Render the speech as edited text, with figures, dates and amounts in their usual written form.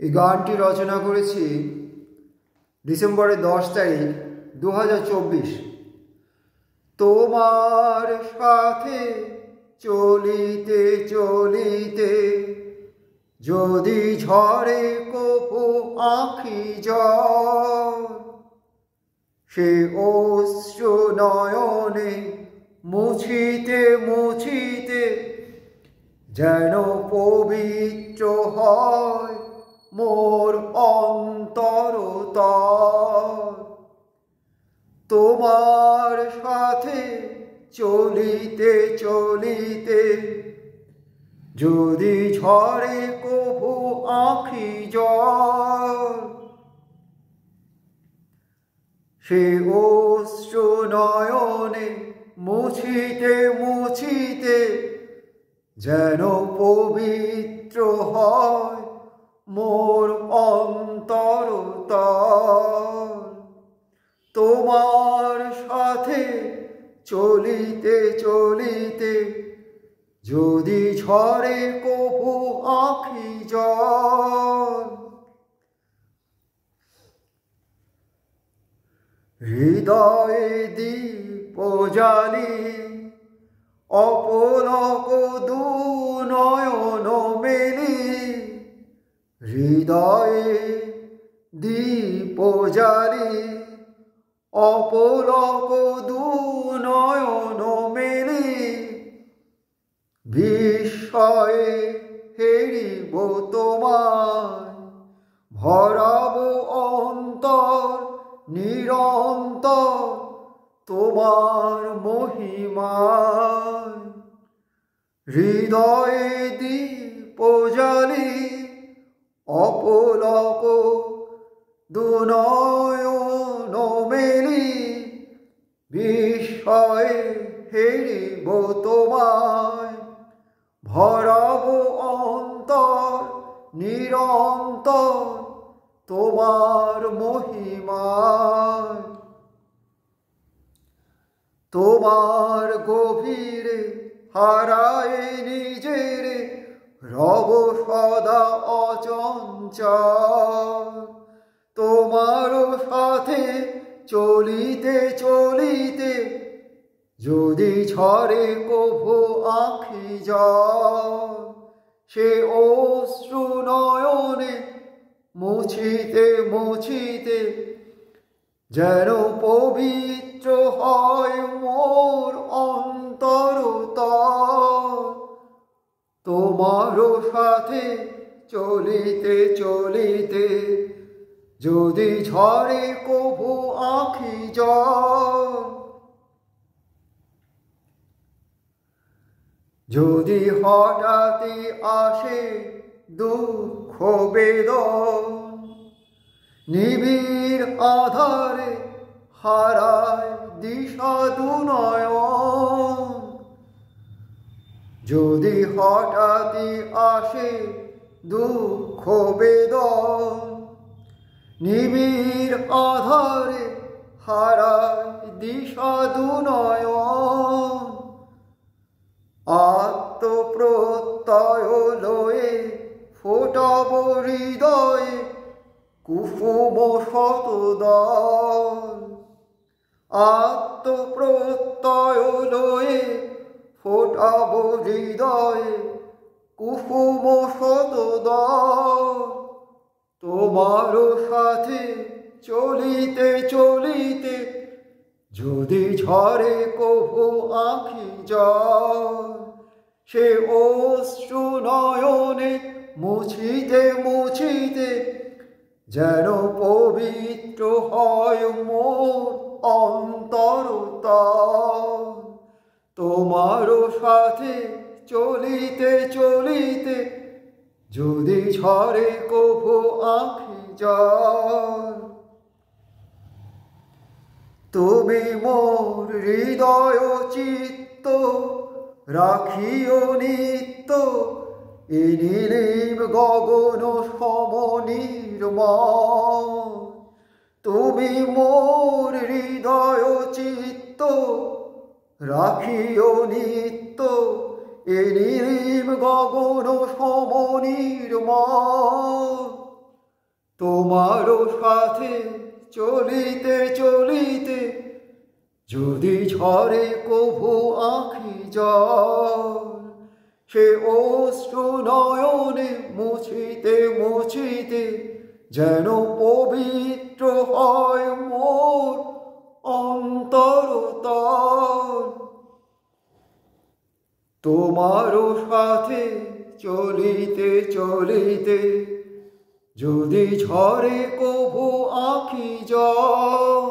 এই গানটি রচনা করেছি ডিসেম্বরের 10 তারিখ 2024। তোমার সাথে চলিতে চলিতে যদি ঝরে কপু আঁখি জল, সে অশ্রু নয়নে মুছিতে মুছিতে যেন পবিত্র হয় মোর অন্তরতল। তোমার সাথে চলিতে চলিতে যদি ঝরে কভু আঁখি জল, সে অশ্রু নয়নে মুছিতে মুছিতে যেন পবিত্র হয় মোর অন্তরতল। তোমার সাথে চলিতে চলিতে যদি ঝরে কভু আঁখি জল, হৃদয়ে দীপ জ্বালি অপলক দু নয়ন মেলি, হৃদয়ে দীপ জ্বালি অপলক দু নয়ন মেলি, বিস্ময়ে হেরিব তোমায় ভরাব অন্তর নিরন্তর তোমার মহিমায়। হৃদয়ে দীপ জ্বালি অপলক দু নয়ন মেলি, বিস্ময়ে হেরিব তোমায় ভরাব অন্তর নিরন্তর তোমার মহিমায়। তোমার গভীরে হারায় নিজেরে রব সদা অচঞ্চল, তোমার সাথে চলিতে চলিতে যদি ঝরে কভু আঁখি জল, সে অশ্রু নয়নে মুছিতে মুছিতে যেন পবিত্র হয় মোর অন্তরতল। তোমার সাথে চলিতে চলিতে যদি ঝরে কভু আঁখি জল, যদি হঠাৎই আসে দুঃখ বেদন, নিবিড় আধারে হারায় দিশা দু নয়ন, যদি হঠাৎই আসে দুঃখ বেদন, নিবিড় আধারে হারায় দিশা দু নয়ন, আত্মপ্রত্যয় লয়ে ফোটাব হৃদয়ে কুসুম শতদল, আত্মপ্রত্যয় লয়ে ফোটাব হৃদয়ে কুসুম শতদল। তোমার সাথে চলিতে চলিতে যদি ঝরে কভু আঁখি জল, সে অশ্রু নয়নে মুছিতে মুছিতে যেন পবিত্র হয় মোর অন্তরতল। তোমার সাথে চলিতে চলিতে যদি ঝরে কভু আঁখি জল, তুমি মোর হৃদয় চিত্ত রাখিও নিত্য, এ নীলিম গগন সম নির্মল। তুমি মোর হৃদয় চিত্ত রাখিও নিত্য, এ নীলিম গগন সম নির্মল। তোমারও সাথে চলিতে চলিতে যদি ঝরে কভু আঁখি জল, সে অশ্রু নয়নে মুছিতে মুছিতে যেন পবিত্র হয় মোর অন্তরতল। তোমারও সাথে চলিতে চলিতে যদি ঝরে কভু আঁখি জল,